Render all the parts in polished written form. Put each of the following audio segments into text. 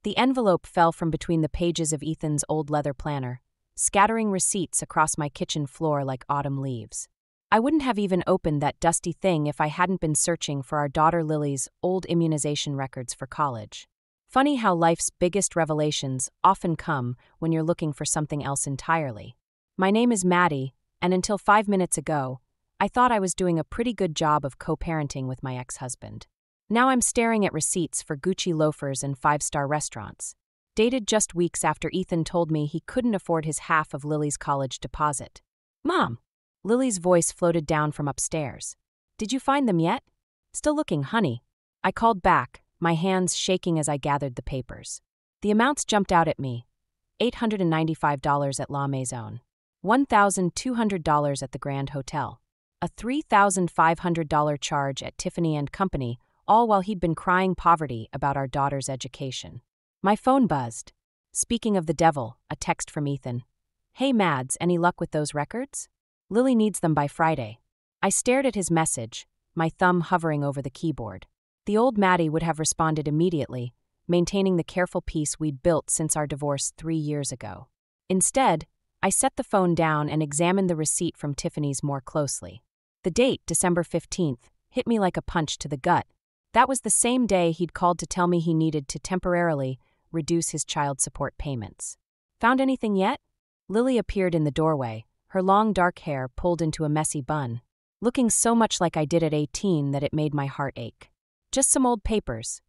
The envelope fell from between the pages of Ethan's old leather planner, scattering receipts across my kitchen floor like autumn leaves. I wouldn't have even opened that dusty thing if I hadn't been searching for our daughter Lily's old immunization records for college. Funny how life's biggest revelations often come when you're looking for something else entirely. My name is Maddie, and until 5 minutes ago, I thought I was doing a pretty good job of co-parenting with my ex-husband. Now I'm staring at receipts for Gucci loafers and 5-star restaurants, dated just weeks after Ethan told me he couldn't afford his half of Lily's college deposit. Mom! Lily's voice floated down from upstairs. Did you find them yet? Still looking, honey. I called back, my hands shaking as I gathered the papers. The amounts jumped out at me. $895 at La Maison. $1,200 at the Grand Hotel. A $3,500 charge at Tiffany and Company, all while he'd been crying poverty about our daughter's education. My phone buzzed. Speaking of the devil, a text from Ethan. Hey Mads, any luck with those records? Lily needs them by Friday. I stared at his message, my thumb hovering over the keyboard. The old Maddie would have responded immediately, maintaining the careful peace we'd built since our divorce 3 years ago. Instead, I set the phone down and examined the receipt from Tiffany's more closely. The date, December 15th, hit me like a punch to the gut. That was the same day he'd called to tell me he needed to temporarily reduce his child support payments. Found anything yet? Lily appeared in the doorway, her long dark hair pulled into a messy bun, looking so much like I did at 18 that it made my heart ache. Just some old papers,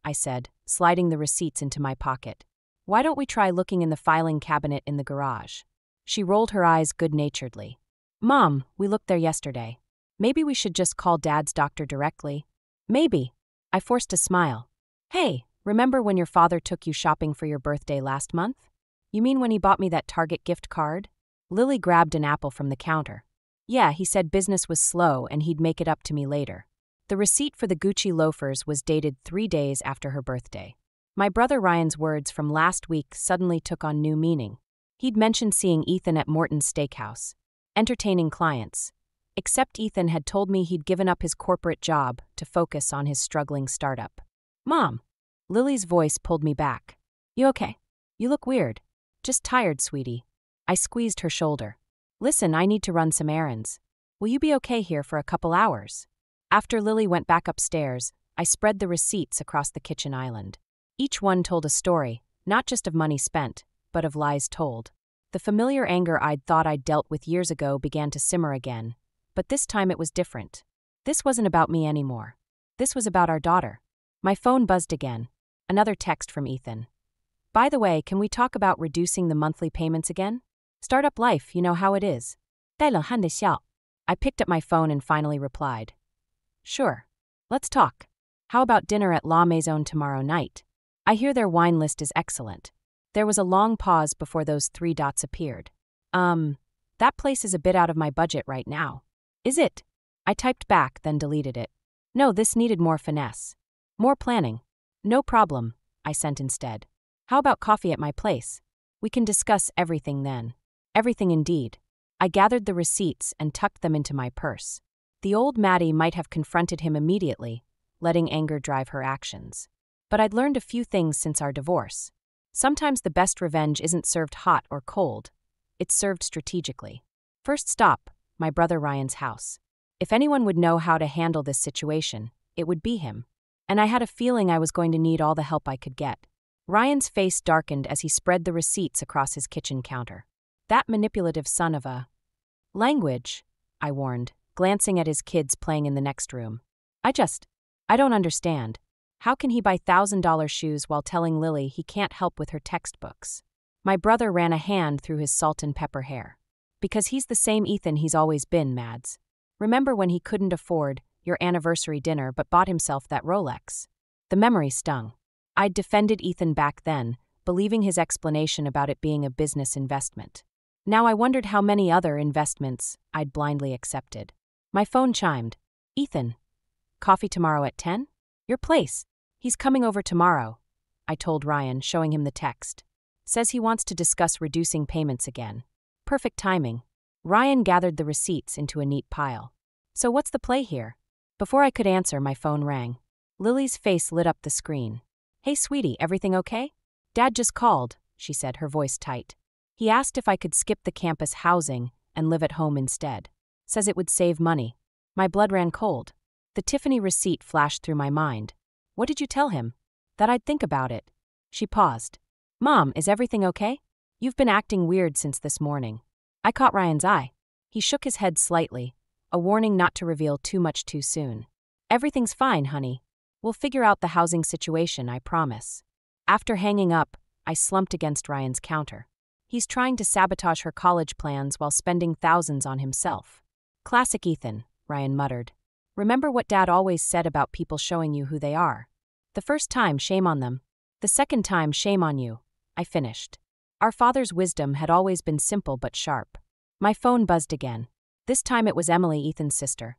I said, sliding the receipts into my pocket. Why don't we try looking in the filing cabinet in the garage? She rolled her eyes good-naturedly. Mom, we looked there yesterday. Maybe we should just call Dad's doctor directly? Maybe. I forced a smile. Hey, remember when your father took you shopping for your birthday last month? You mean when he bought me that Target gift card? Lily grabbed an apple from the counter. Yeah, he said business was slow and he'd make it up to me later. The receipt for the Gucci loafers was dated 3 days after her birthday. My brother Ryan's words from last week suddenly took on new meaning. He'd mentioned seeing Ethan at Morton's Steakhouse, entertaining clients. Except Ethan had told me he'd given up his corporate job to focus on his struggling startup. Mom! Lily's voice pulled me back. You okay? You look weird. Just tired, sweetie. I squeezed her shoulder. Listen, I need to run some errands. Will you be okay here for a couple hours? After Lily went back upstairs, I spread the receipts across the kitchen island. Each one told a story, not just of money spent, but of lies told. The familiar anger I'd thought I'd dealt with years ago began to simmer again, but this time it was different. This wasn't about me anymore. This was about our daughter. My phone buzzed again. Another text from Ethan. By the way, can we talk about reducing the monthly payments again? Startup life, you know how it is. 带冷汗的笑. I picked up my phone and finally replied. Sure. Let's talk. How about dinner at La Maison tomorrow night? I hear their wine list is excellent. There was a long pause before those 3 dots appeared. That place is a bit out of my budget right now. Is it? I typed back, then deleted it. No, this needed more finesse. More planning. No problem, I sent instead. How about coffee at my place? We can discuss everything then. Everything indeed. I gathered the receipts and tucked them into my purse. The old Maddie might have confronted him immediately, letting anger drive her actions. But I'd learned a few things since our divorce. Sometimes the best revenge isn't served hot or cold. It's served strategically. First stop, my brother Ryan's house. If anyone would know how to handle this situation, it would be him. And I had a feeling I was going to need all the help I could get. Ryan's face darkened as he spread the receipts across his kitchen counter. That manipulative son of a... Language, I warned, glancing at his kids playing in the next room. I don't understand. How can he buy $1,000 shoes while telling Lily he can't help with her textbooks? My brother ran a hand through his salt and pepper hair. Because he's the same Ethan he's always been, Mads. Remember when he couldn't afford your anniversary dinner but bought himself that Rolex? The memory stung. I'd defended Ethan back then, believing his explanation about it being a business investment. Now I wondered how many other investments I'd blindly accepted. My phone chimed. Ethan. Coffee tomorrow at 10? Your place. He's coming over tomorrow, I told Ryan, showing him the text. Says he wants to discuss reducing payments again. Perfect timing. Ryan gathered the receipts into a neat pile. So what's the play here? Before I could answer, my phone rang. Lily's face lit up the screen. Hey sweetie, everything okay? Dad just called, she said, her voice tight. He asked if I could skip the campus housing and live at home instead. Says it would save money. My blood ran cold. The Tiffany receipt flashed through my mind. What did you tell him? That I'd think about it. She paused. Mom, is everything okay? You've been acting weird since this morning. I caught Ryan's eye. He shook his head slightly, a warning not to reveal too much too soon. Everything's fine, honey. We'll figure out the housing situation, I promise. After hanging up, I slumped against Ryan's counter. He's trying to sabotage her college plans while spending thousands on himself. Classic Ethan, Ryan muttered. Remember what Dad always said about people showing you who they are. The first time, shame on them. The second time, shame on you. I finished. Our father's wisdom had always been simple but sharp. My phone buzzed again. This time it was Emily, Ethan's sister.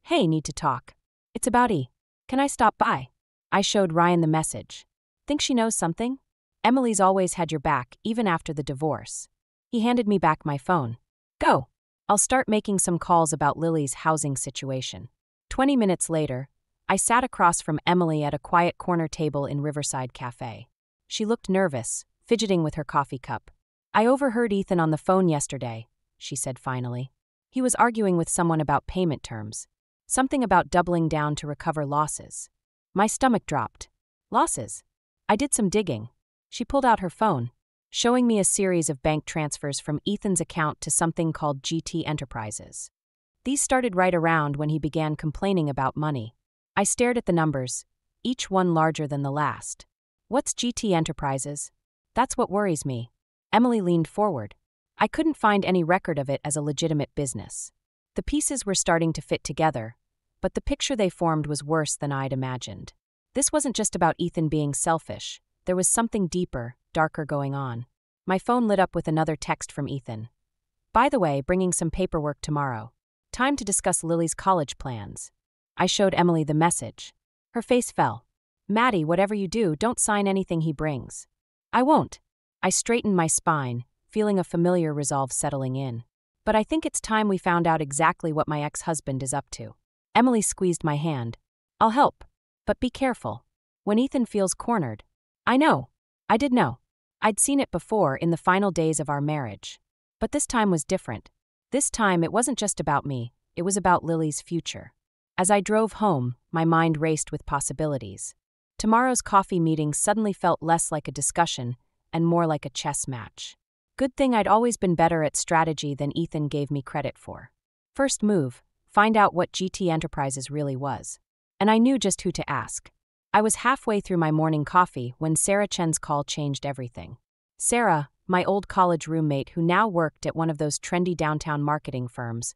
Hey, need to talk. It's about E. Can I stop by? I showed Ryan the message. Think she knows something? Emily's always had your back, even after the divorce. He handed me back my phone. Go. I'll start making some calls about Lily's housing situation. 20 minutes later, I sat across from Emily at a quiet corner table in Riverside Cafe. She looked nervous, fidgeting with her coffee cup. I overheard Ethan on the phone yesterday, she said finally. He was arguing with someone about payment terms. Something about doubling down to recover losses. My stomach dropped. Losses? I did some digging. She pulled out her phone, showing me a series of bank transfers from Ethan's account to something called GT Enterprises. These started right around when he began complaining about money. I stared at the numbers, each one larger than the last. What's GT Enterprises? That's what worries me. Emily leaned forward. I couldn't find any record of it as a legitimate business. The pieces were starting to fit together, but the picture they formed was worse than I'd imagined. This wasn't just about Ethan being selfish. There was something deeper, darker going on. My phone lit up with another text from Ethan. By the way, bringing some paperwork tomorrow. Time to discuss Lily's college plans. I showed Emily the message. Her face fell. Maddie, whatever you do, don't sign anything he brings. I won't. I straightened my spine, feeling a familiar resolve settling in. But I think it's time we found out exactly what my ex-husband is up to. Emily squeezed my hand. I'll help. But be careful. When Ethan feels cornered. I know. I did know. I'd seen it before in the final days of our marriage. But this time was different. This time it wasn't just about me, it was about Lily's future. As I drove home, my mind raced with possibilities. Tomorrow's coffee meeting suddenly felt less like a discussion and more like a chess match. Good thing I'd always been better at strategy than Ethan gave me credit for. First move, find out what GT Enterprises really was. And I knew just who to ask. I was halfway through my morning coffee when Sarah Chen's call changed everything. Sarah, my old college roommate who now worked at one of those trendy downtown marketing firms,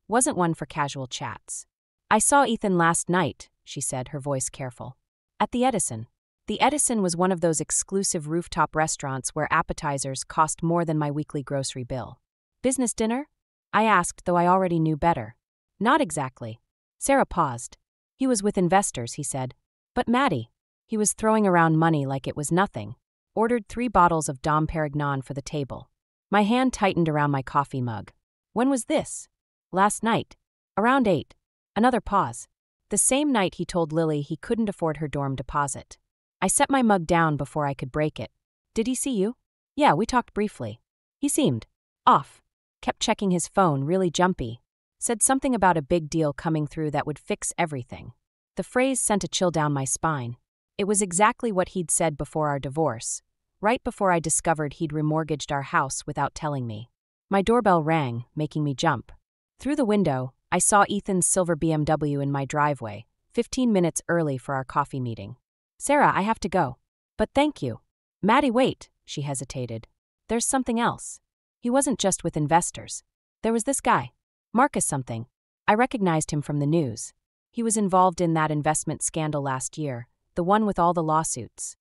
wasn't one for casual chats. I saw Ethan last night, she said, her voice careful. At the Edison. The Edison was one of those exclusive rooftop restaurants where appetizers cost more than my weekly grocery bill. Business dinner? I asked, though I already knew better. Not exactly. Sarah paused. He was with investors, he said. But Maddie, he was throwing around money like it was nothing. Ordered 3 bottles of Dom Perignon for the table. My hand tightened around my coffee mug. When was this? Last night. Around 8. Another pause. The same night he told Lily he couldn't afford her dorm deposit. I set my mug down before I could break it. Did he see you? Yeah, we talked briefly. He seemed off. Kept checking his phone, really jumpy. Said something about a big deal coming through that would fix everything. The phrase sent a chill down my spine. It was exactly what he'd said before our divorce, right before I discovered he'd remortgaged our house without telling me. My doorbell rang, making me jump. Through the window, I saw Ethan's silver BMW in my driveway, 15 minutes early for our coffee meeting. Sarah, I have to go. But thank you. Maddie, wait, she hesitated. There's something else. He wasn't just with investors. There was this guy. Marcus something. I recognized him from the news. He was involved in that investment scandal last year, the one with all the lawsuits.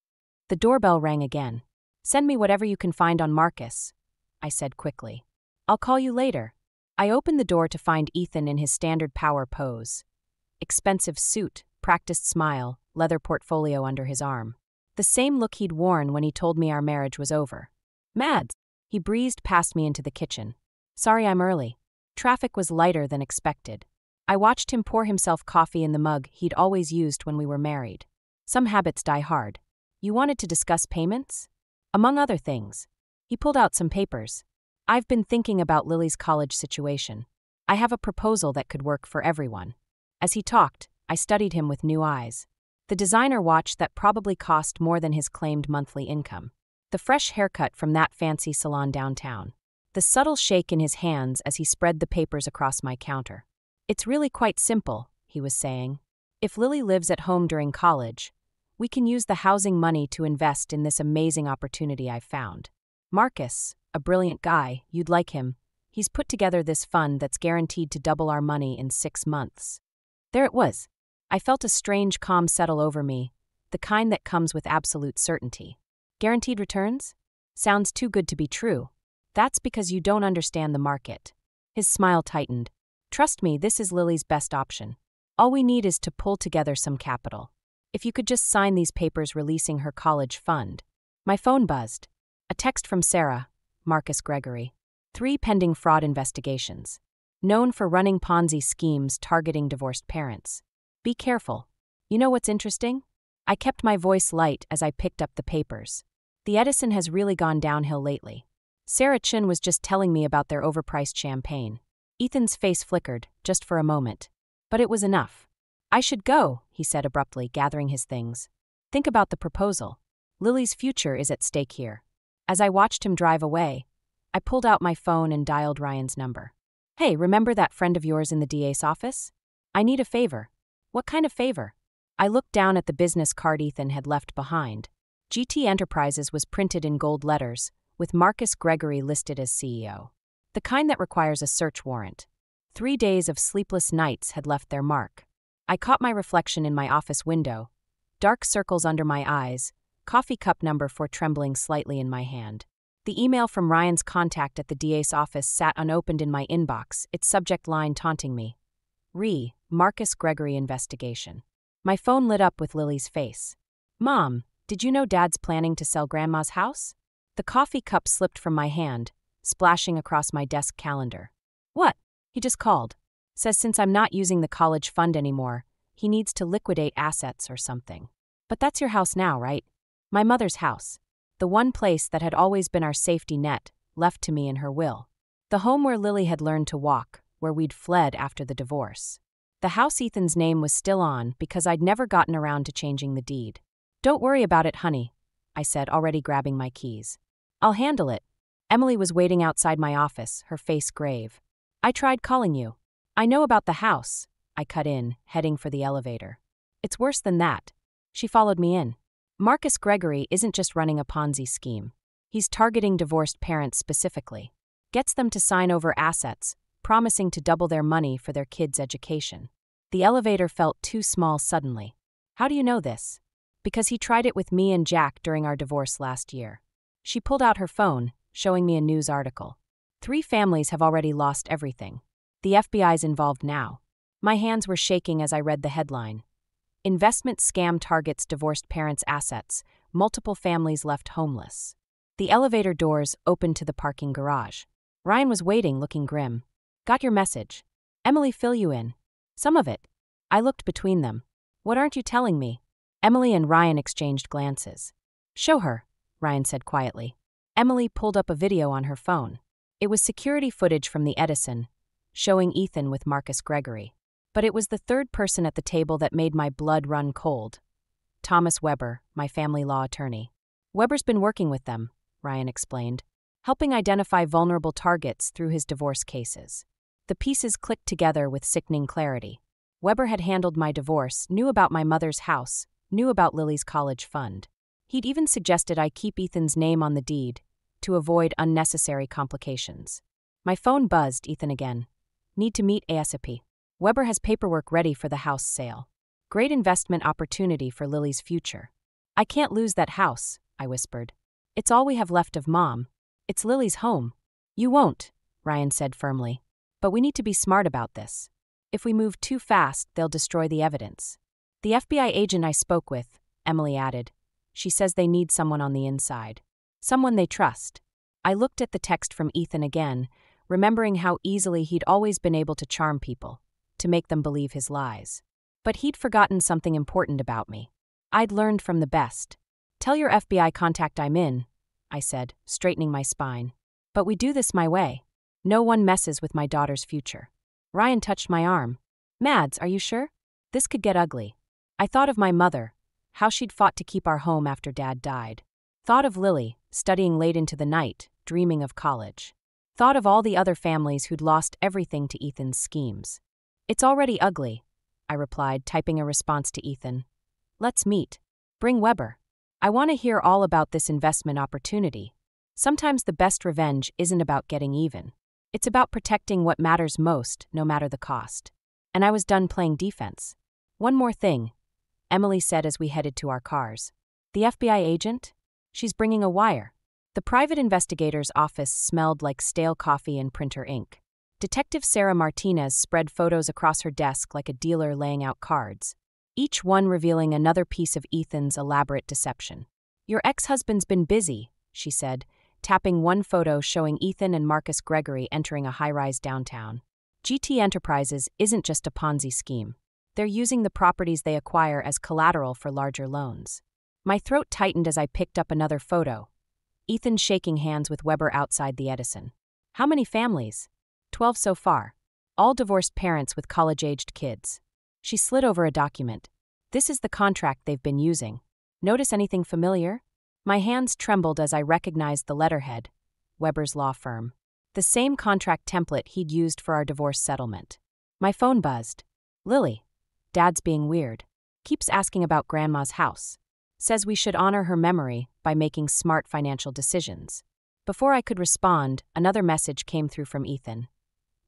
The doorbell rang again. Send me whatever you can find on Marcus, I said quickly. I'll call you later. I opened the door to find Ethan in his standard power pose. Expensive suit, practiced smile, leather portfolio under his arm. The same look he'd worn when he told me our marriage was over. Mads! He breezed past me into the kitchen. Sorry I'm early. Traffic was lighter than expected. I watched him pour himself coffee in the mug he'd always used when we were married. Some habits die hard. You wanted to discuss payments? Among other things. He pulled out some papers. I've been thinking about Lily's college situation. I have a proposal that could work for everyone. As he talked, I studied him with new eyes. The designer watch that probably cost more than his claimed monthly income. The fresh haircut from that fancy salon downtown. The subtle shake in his hands as he spread the papers across my counter. It's really quite simple, he was saying. If Lily lives at home during college, we can use the housing money to invest in this amazing opportunity I've found. Marcus, a brilliant guy, you'd like him. He's put together this fund that's guaranteed to double our money in 6 months. There it was. I felt a strange calm settle over me, the kind that comes with absolute certainty. Guaranteed returns? Sounds too good to be true. That's because you don't understand the market. His smile tightened. Trust me, this is Lily's best option. All we need is to pull together some capital. If you could just sign these papers releasing her college fund. My phone buzzed. A text from Sarah, Marcus Gregory. 3 pending fraud investigations. Known for running Ponzi schemes targeting divorced parents. Be careful. You know what's interesting? I kept my voice light as I picked up the papers. The Edison has really gone downhill lately. Sarah Chin was just telling me about their overpriced champagne. Ethan's face flickered, just for a moment. But it was enough. I should go, he said abruptly, gathering his things. Think about the proposal. Lily's future is at stake here. As I watched him drive away, I pulled out my phone and dialed Ryan's number. Hey, remember that friend of yours in the DA's office? I need a favor. What kind of favor? I looked down at the business card Ethan had left behind. GT Enterprises was printed in gold letters, with Marcus Gregory listed as CEO. The kind that requires a search warrant. 3 days of sleepless nights had left their mark. I caught my reflection in my office window, dark circles under my eyes, coffee cup number 4 trembling slightly in my hand. The email from Ryan's contact at the DA's office sat unopened in my inbox, its subject line taunting me. Marcus Gregory investigation. My phone lit up with Lily's face. Mom, did you know Dad's planning to sell Grandma's house? The coffee cup slipped from my hand, splashing across my desk calendar. What? He just called. Says since I'm not using the college fund anymore, he needs to liquidate assets or something. But that's your house now, right? My mother's house. The one place that had always been our safety net, left to me in her will. The home where Lily had learned to walk, where we'd fled after the divorce. The house Ethan's name was still on because I'd never gotten around to changing the deed. Don't worry about it, honey, I said, already grabbing my keys. I'll handle it. Emily was waiting outside my office, her face grave. I tried calling you. I know about the house, I cut in, heading for the elevator. It's worse than that. She followed me in. Marcus Gregory isn't just running a Ponzi scheme. He's targeting divorced parents specifically. Gets them to sign over assets, promising to double their money for their kids' education. The elevator felt too small suddenly. How do you know this? Because he tried it with me and Jack during our divorce last year. She pulled out her phone, showing me a news article. 3 families have already lost everything. The FBI's involved now. My hands were shaking as I read the headline. Investment scam targets divorced parents' assets, multiple families left homeless. The elevator doors opened to the parking garage. Ryan was waiting, looking grim. Got your message. Emily, fill you in. Some of it. I looked between them. What aren't you telling me? Emily and Ryan exchanged glances. Show her, Ryan said quietly. Emily pulled up a video on her phone. It was security footage from the Edison, showing Ethan with Marcus Gregory. But it was the third person at the table that made my blood run cold. Thomas Weber, my family law attorney. Weber's been working with them, Ryan explained, helping identify vulnerable targets through his divorce cases. The pieces clicked together with sickening clarity. Weber had handled my divorce, knew about my mother's house, knew about Lily's college fund. He'd even suggested I keep Ethan's name on the deed to avoid unnecessary complications. My phone buzzed, Ethan again. Need to meet ASAP. Weber has paperwork ready for the house sale. Great investment opportunity for Lily's future. I can't lose that house, I whispered. It's all we have left of Mom. It's Lily's home. You won't, Ryan said firmly. But we need to be smart about this. If we move too fast, they'll destroy the evidence. The FBI agent I spoke with, Emily added. She says they need someone on the inside. Someone they trust. I looked at the text from Ethan again, remembering how easily he'd always been able to charm people, to make them believe his lies. But he'd forgotten something important about me. I'd learned from the best. Tell your FBI contact I'm in. I said, straightening my spine. But we do this my way. No one messes with my daughter's future. Ryan touched my arm. Mads, are you sure? This could get ugly. I thought of my mother, how she'd fought to keep our home after Dad died. Thought of Lily, studying late into the night, dreaming of college. Thought of all the other families who'd lost everything to Ethan's schemes. It's already ugly, I replied, typing a response to Ethan. Let's meet. Bring Weber. I want to hear all about this investment opportunity. Sometimes the best revenge isn't about getting even. It's about protecting what matters most, no matter the cost. And I was done playing defense. One more thing, Emily said as we headed to our cars. The FBI agent? She's bringing a wire. The private investigator's office smelled like stale coffee and printer ink. Detective Sarah Martinez spread photos across her desk like a dealer laying out cards, each one revealing another piece of Ethan's elaborate deception. Your ex-husband's been busy, she said, tapping one photo showing Ethan and Marcus Gregory entering a high-rise downtown. GT Enterprises isn't just a Ponzi scheme. They're using the properties they acquire as collateral for larger loans. My throat tightened as I picked up another photo. Ethan shaking hands with Weber outside the Edison. How many families? 12 so far. All divorced parents with college-aged kids. She slid over a document. This is the contract they've been using. Notice anything familiar? My hands trembled as I recognized the letterhead. Weber's law firm. The same contract template he'd used for our divorce settlement. My phone buzzed. Lily. Dad's being weird. Keeps asking about Grandma's house. Says we should honor her memory by making smart financial decisions. Before I could respond, another message came through from Ethan.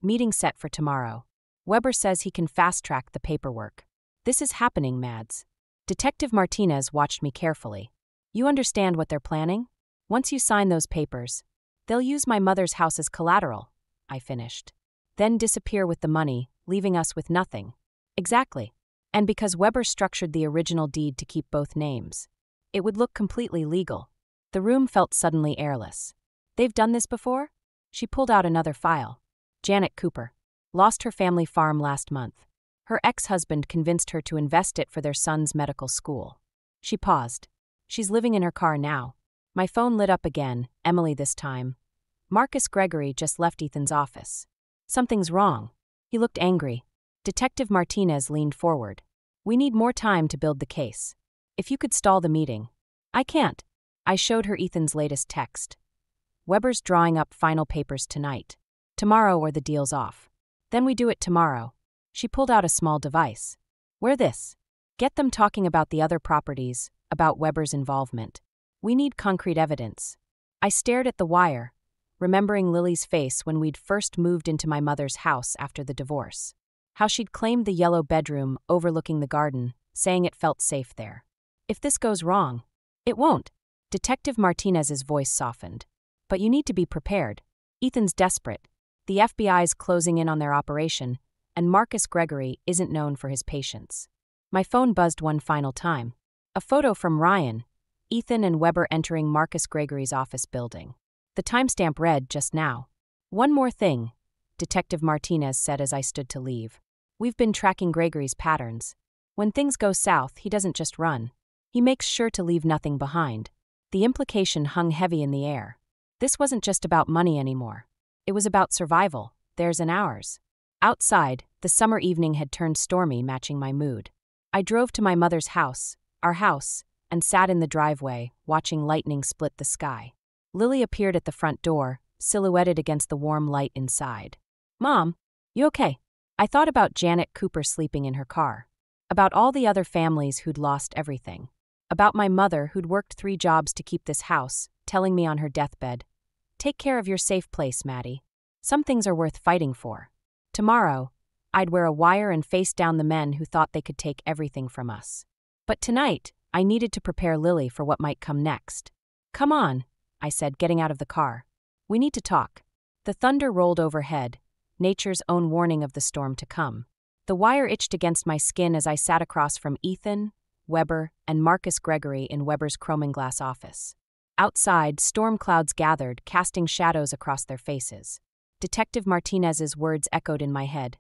Meeting set for tomorrow. Weber says he can fast-track the paperwork. This is happening, Mads. Detective Martinez watched me carefully. You understand what they're planning? Once you sign those papers, they'll use my mother's house as collateral, I finished. Then disappear with the money, leaving us with nothing. Exactly. And because Weber structured the original deed to keep both names, it would look completely legal. The room felt suddenly airless. They've done this before? She pulled out another file. Janet Cooper. Lost her family farm last month. Her ex-husband convinced her to invest it for their son's medical school. She paused. She's living in her car now. My phone lit up again, Emily this time. Marcus Gregory just left Ethan's office. Something's wrong. He looked angry. Detective Martinez leaned forward. We need more time to build the case. If you could stall the meeting. I can't. I showed her Ethan's latest text. Weber's drawing up final papers tonight. Tomorrow or the deal's off. Then we do it tomorrow. She pulled out a small device. Wear this. Get them talking about the other properties, about Weber's involvement. We need concrete evidence. I stared at the wire, remembering Lily's face when we'd first moved into my mother's house after the divorce. How she'd claimed the yellow bedroom overlooking the garden, saying it felt safe there. If this goes wrong, it won't. Detective Martinez's voice softened. But you need to be prepared. Ethan's desperate. The FBI's closing in on their operation, and Marcus Gregory isn't known for his patience. My phone buzzed one final time. A photo from Ryan, Ethan and Weber entering Marcus Gregory's office building. The timestamp read just now. One more thing, Detective Martinez said as I stood to leave. We've been tracking Gregory's patterns. When things go south, he doesn't just run. He makes sure to leave nothing behind. The implication hung heavy in the air. This wasn't just about money anymore. It was about survival, theirs and ours. Outside, the summer evening had turned stormy, matching my mood. I drove to my mother's house, our house, and sat in the driveway, watching lightning split the sky. Lily appeared at the front door, silhouetted against the warm light inside. Mom, you okay? I thought about Janet Cooper sleeping in her car. About all the other families who'd lost everything. About my mother who'd worked 3 jobs to keep this house, telling me on her deathbed, take care of your safe place, Maddie. Some things are worth fighting for. Tomorrow, I'd wear a wire and face down the men who thought they could take everything from us. But tonight, I needed to prepare Lily for what might come next. Come on, I said, getting out of the car. We need to talk. The thunder rolled overhead, nature's own warning of the storm to come. The wire itched against my skin as I sat across from Ethan, Weber, and Marcus Gregory in Weber's chroming-glass office. Outside, storm clouds gathered, casting shadows across their faces. Detective Martinez's words echoed in my head.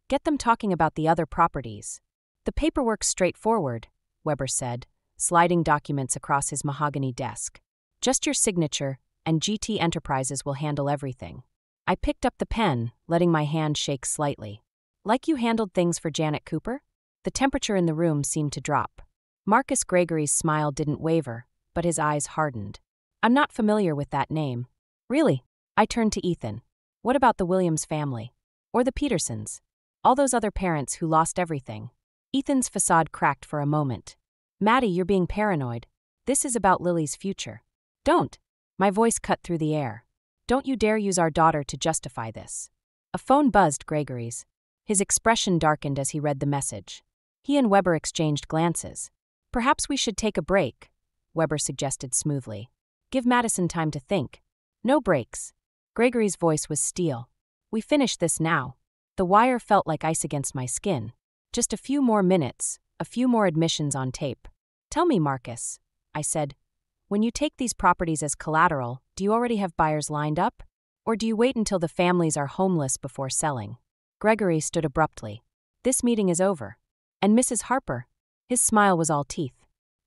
Get them talking about the other properties. The paperwork's straightforward, Weber said, sliding documents across his mahogany desk. Just your signature, and GT Enterprises will handle everything. I picked up the pen, letting my hand shake slightly. Like you handled things for Janet Cooper? The temperature in the room seemed to drop. Marcus Gregory's smile didn't waver, but his eyes hardened. I'm not familiar with that name. Really? I turned to Ethan. What about the Williams family? Or the Petersons? All those other parents who lost everything. Ethan's facade cracked for a moment. Maddie, you're being paranoid. This is about Lily's future. Don't. My voice cut through the air. Don't you dare use our daughter to justify this. A phone buzzed Gregory's. His expression darkened as he read the message. He and Weber exchanged glances. Perhaps we should take a break, Weber suggested smoothly. Give Madison time to think. No breaks. Gregory's voice was steel. We finish this now. The wire felt like ice against my skin. Just a few more minutes, a few more admissions on tape. Tell me, Marcus, I said. When you take these properties as collateral, do you already have buyers lined up? Or do you wait until the families are homeless before selling? Gregory stood abruptly. This meeting is over. And Mrs. Harper? His smile was all teeth.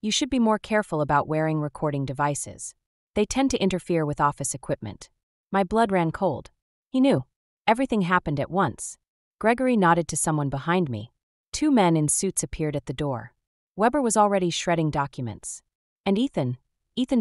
You should be more careful about wearing recording devices. They tend to interfere with office equipment. My blood ran cold. He knew. Everything happened at once. Gregory nodded to someone behind me. 2 men in suits appeared at the door. Weber was already shredding documents. And Ethan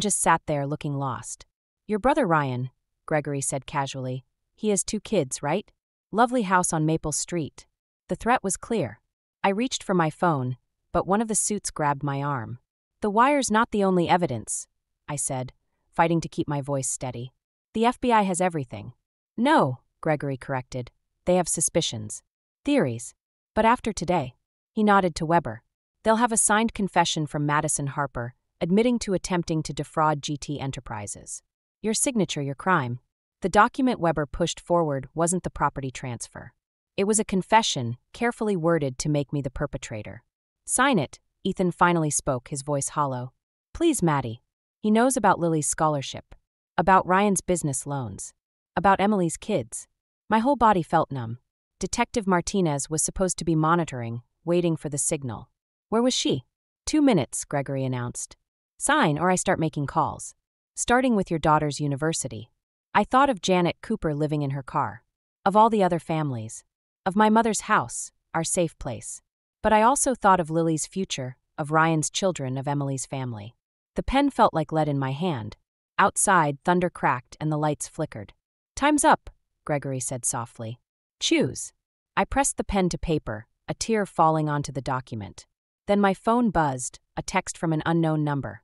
just sat there looking lost. Your brother Ryan, Gregory said casually. He has 2 kids, right? Lovely house on Maple Street. The threat was clear. I reached for my phone, but one of the suits grabbed my arm. The wire's not the only evidence, I said, fighting to keep my voice steady. The FBI has everything. No, Gregory corrected. They have suspicions. Theories. But after today, he nodded to Weber. They'll have a signed confession from Madison Harper, admitting to attempting to defraud GT Enterprises. Your signature, your crime. The document Weber pushed forward wasn't the property transfer. It was a confession, carefully worded to make me the perpetrator. Sign it, Ethan finally spoke, his voice hollow. Please, Maddie. He knows about Lily's scholarship. About Ryan's business loans. About Emily's kids. My whole body felt numb. Detective Martinez was supposed to be monitoring, waiting for the signal. Where was she? 2 minutes, Gregory announced. Sign or I start making calls. Starting with your daughter's university. I thought of Janet Cooper living in her car. Of all the other families. Of my mother's house, our safe place. But I also thought of Lily's future, of Ryan's children, of Emily's family. The pen felt like lead in my hand. Outside, thunder cracked and the lights flickered. Time's up, Gregory said softly. Choose. I pressed the pen to paper, a tear falling onto the document. Then my phone buzzed, a text from an unknown number.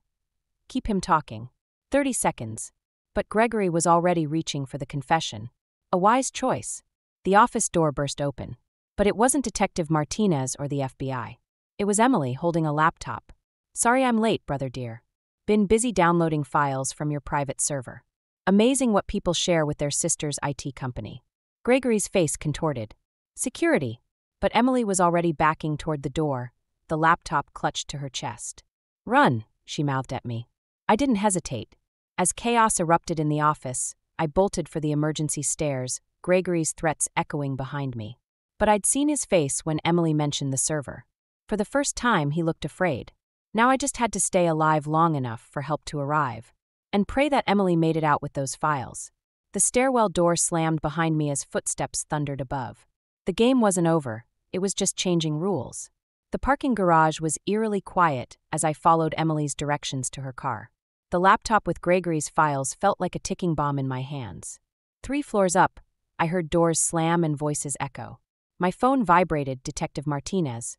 Keep him talking. 30 seconds. But Gregory was already reaching for the confession. A wise choice. The office door burst open. But it wasn't Detective Martinez or the FBI. It was Emily holding a laptop. Sorry I'm late, brother dear. Been busy downloading files from your private server. Amazing what people share with their sister's IT company. Gregory's face contorted. Security. But Emily was already backing toward the door, the laptop clutched to her chest. Run, she mouthed at me. I didn't hesitate. As chaos erupted in the office, I bolted for the emergency stairs, Gregory's threats echoing behind me. But I'd seen his face when Emily mentioned the server. For the first time, he looked afraid. Now I just had to stay alive long enough for help to arrive. And pray that Emily made it out with those files. The stairwell door slammed behind me as footsteps thundered above. The game wasn't over, it was just changing rules. The parking garage was eerily quiet as I followed Emily's directions to her car. The laptop with Gregory's files felt like a ticking bomb in my hands. 3 floors up, I heard doors slam and voices echo. My phone vibrated. Detective Martinez.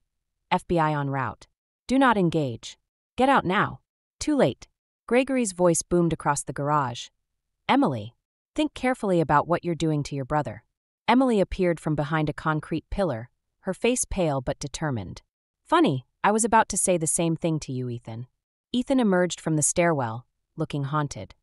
FBI en route. Do not engage. Get out now. Too late. Gregory's voice boomed across the garage. Emily, think carefully about what you're doing to your brother. Emily appeared from behind a concrete pillar, her face pale but determined. Funny, I was about to say the same thing to you, Ethan. Ethan emerged from the stairwell, looking haunted.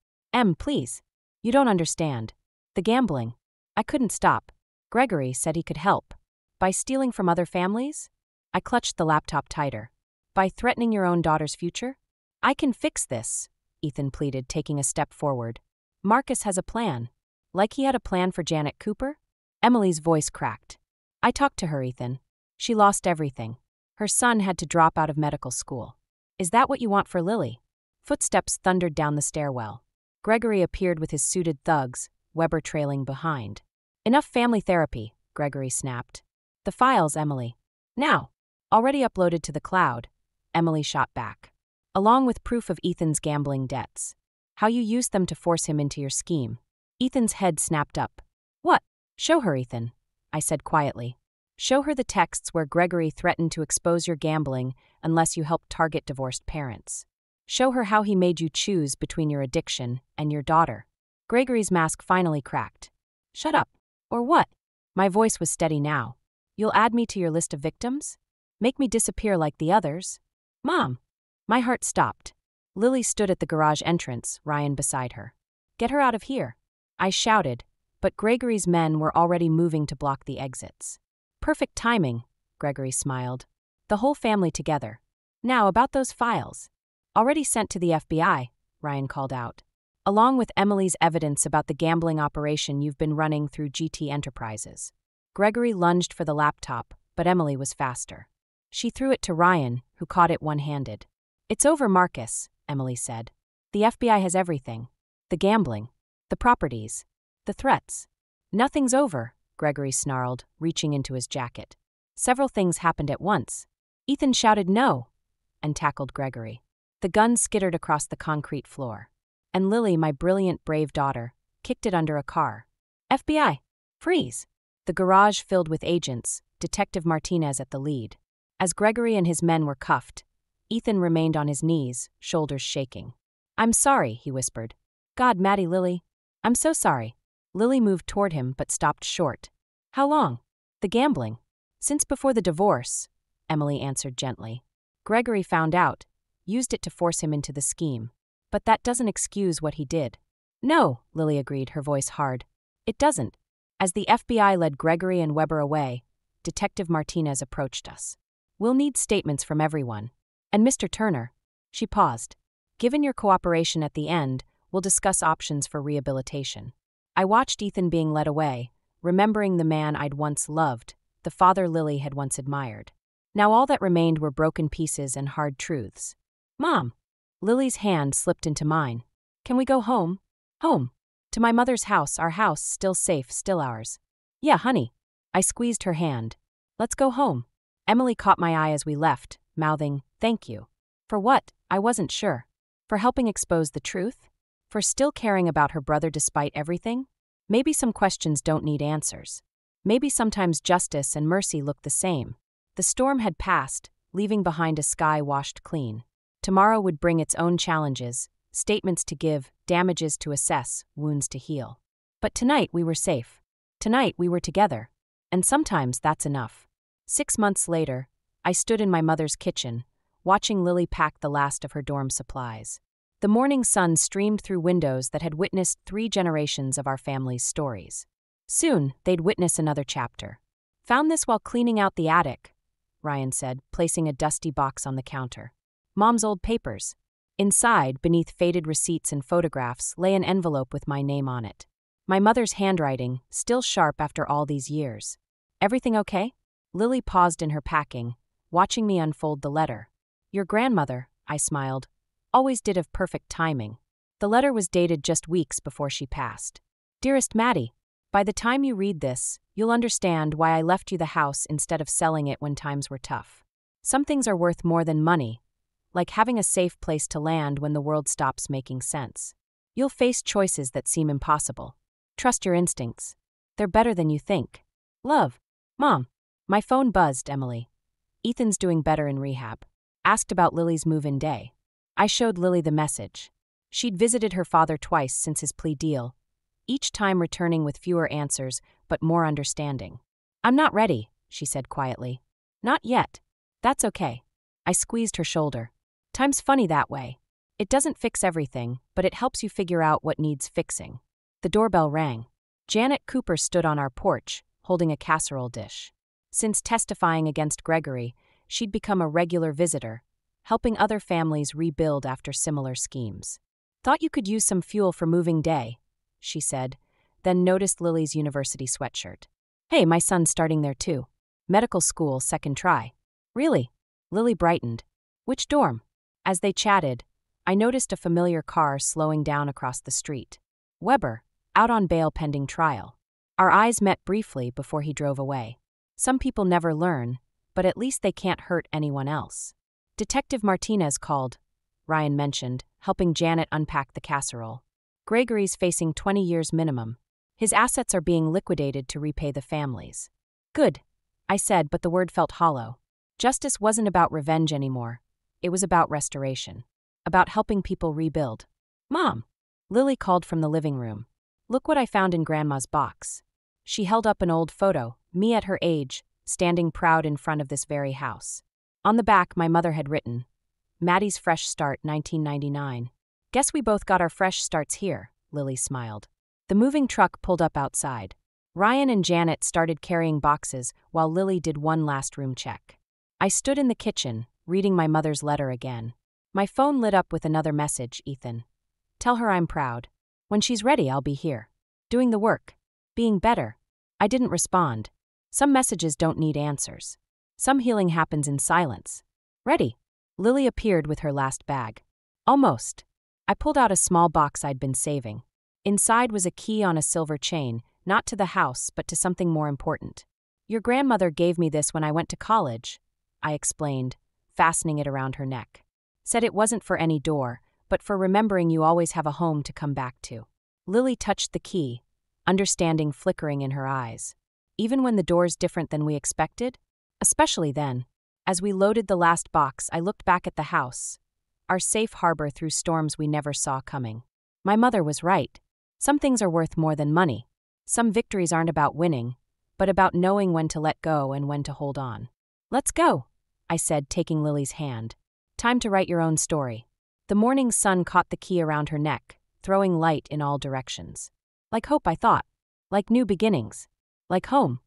Please. You don't understand. The gambling. I couldn't stop. Gregory said he could help. By stealing from other families? I clutched the laptop tighter. By threatening your own daughter's future? I can fix this, Ethan pleaded, taking a step forward. Marcus has a plan. Like he had a plan for Janet Cooper? Emily's voice cracked. I talked to her, Ethan. She lost everything. Her son had to drop out of medical school. Is that what you want for Lily? Footsteps thundered down the stairwell. Gregory appeared with his suited thugs, Weber trailing behind. Enough family therapy, Gregory snapped. The files, Emily. Now. Already uploaded to the cloud, Emily shot back. Along with proof of Ethan's gambling debts. How you used them to force him into your scheme. Ethan's head snapped up. What? Show her, Ethan, I said quietly. Show her the texts where Gregory threatened to expose your gambling unless you helped target divorced parents. Show her how he made you choose between your addiction and your daughter. Gregory's mask finally cracked. Shut up. Or what? My voice was steady now. You'll add me to your list of victims? Make me disappear like the others? Mom! My heart stopped. Lily stood at the garage entrance, Ryan beside her. Get her out of here, I shouted, but Gregory's men were already moving to block the exits. Perfect timing, Gregory smiled. The whole family together. Now about those files. Already sent to the FBI, Ryan called out. Along with Emily's evidence about the gambling operation you've been running through GT Enterprises. Gregory lunged for the laptop, but Emily was faster. She threw it to Ryan, who caught it one-handed. It's over, Marcus, Emily said. The FBI has everything. The gambling. The properties. The threats. Nothing's over, Gregory snarled, reaching into his jacket. Several things happened at once. Ethan shouted no, and tackled Gregory. The gun skittered across the concrete floor. And Lily, my brilliant, brave daughter, kicked it under a car. FBI, freeze! The garage filled with agents, Detective Martinez at the lead. As Gregory and his men were cuffed, Ethan remained on his knees, shoulders shaking. I'm sorry, he whispered. God, Maddie, Lily. I'm so sorry. Lily moved toward him but stopped short. How long? The gambling. Since before the divorce, Emily answered gently. Gregory found out, used it to force him into the scheme. But that doesn't excuse what he did. No, Lily agreed, her voice hard. It doesn't. As the FBI led Gregory and Weber away, Detective Martinez approached us. We'll need statements from everyone. And Mr. Turner. She paused. Given your cooperation at the end, we'll discuss options for rehabilitation. I watched Ethan being led away, remembering the man I'd once loved, the father Lily had once admired. Now all that remained were broken pieces and hard truths. Mom! Lily's hand slipped into mine. Can we go home? Home. To my mother's house, our house, still safe, still ours. Yeah, honey. I squeezed her hand. Let's go home. Emily caught my eye as we left, mouthing, thank you. For what? I wasn't sure. For helping expose the truth? For still caring about her brother despite everything? Maybe some questions don't need answers. Maybe sometimes justice and mercy look the same. The storm had passed, leaving behind a sky washed clean. Tomorrow would bring its own challenges, statements to give, damages to assess, wounds to heal. But tonight we were safe. Tonight we were together. And sometimes that's enough. 6 months later, I stood in my mother's kitchen, watching Lily pack the last of her dorm supplies. The morning sun streamed through windows that had witnessed 3 generations of our family's stories. Soon, they'd witness another chapter. Found this while cleaning out the attic, Ryan said, placing a dusty box on the counter. Mom's old papers. Inside, beneath faded receipts and photographs, lay an envelope with my name on it. My mother's handwriting, still sharp after all these years. Everything okay? Lily paused in her packing, watching me unfold the letter. Your grandmother, I smiled, always did have perfect timing. The letter was dated just weeks before she passed. Dearest Maddie, by the time you read this, you'll understand why I left you the house instead of selling it when times were tough. Some things are worth more than money, like having a safe place to land when the world stops making sense. You'll face choices that seem impossible. Trust your instincts. They're better than you think. Love. Mom. My phone buzzed, Emily. Ethan's doing better in rehab. Asked about Lily's move-in day. I showed Lily the message. She'd visited her father twice since his plea deal, each time returning with fewer answers but more understanding. I'm not ready, she said quietly. Not yet. That's okay. I squeezed her shoulder. Time's funny that way. It doesn't fix everything, but it helps you figure out what needs fixing. The doorbell rang. Janet Cooper stood on our porch, holding a casserole dish. Since testifying against Gregory, she'd become a regular visitor, helping other families rebuild after similar schemes. Thought you could use some fuel for moving day, she said, then noticed Lily's university sweatshirt. Hey, my son's starting there too. Medical school, second try. Really? Lily brightened. Which dorm? As they chatted, I noticed a familiar car slowing down across the street. Weber, out on bail pending trial. Our eyes met briefly before he drove away. Some people never learn, but at least they can't hurt anyone else. Detective Martinez called, Ryan mentioned, helping Janet unpack the casserole. Gregory's facing 20 years minimum. His assets are being liquidated to repay the families. Good, I said, but the word felt hollow. Justice wasn't about revenge anymore. It was about restoration. About helping people rebuild. Mom! Lily called from the living room. Look what I found in Grandma's box. She held up an old photo, me at her age, standing proud in front of this very house. On the back, my mother had written, Maddie's Fresh Start, 1999. Guess we both got our fresh starts here, Lily smiled. The moving truck pulled up outside. Ryan and Janet started carrying boxes while Lily did one last room check. I stood in the kitchen, reading my mother's letter again. My phone lit up with another message, Ethan. Tell her I'm proud. When she's ready, I'll be here. Doing the work. Being better. I didn't respond. Some messages don't need answers. Some healing happens in silence. Ready. Lily appeared with her last bag. Almost. I pulled out a small box I'd been saving. Inside was a key on a silver chain, not to the house, but to something more important. Your grandmother gave me this when I went to college, I explained, fastening it around her neck. Said it wasn't for any door, but for remembering you always have a home to come back to. Lily touched the key, understanding flickering in her eyes. Even when the door's different than we expected? Especially then. As we loaded the last box, I looked back at the house, our safe harbor through storms we never saw coming. My mother was right. Some things are worth more than money. Some victories aren't about winning, but about knowing when to let go and when to hold on. Let's go, I said, taking Lily's hand. Time to write your own story. The morning sun caught the key around her neck, throwing light in all directions. Like hope, I thought. Like new beginnings. Like home.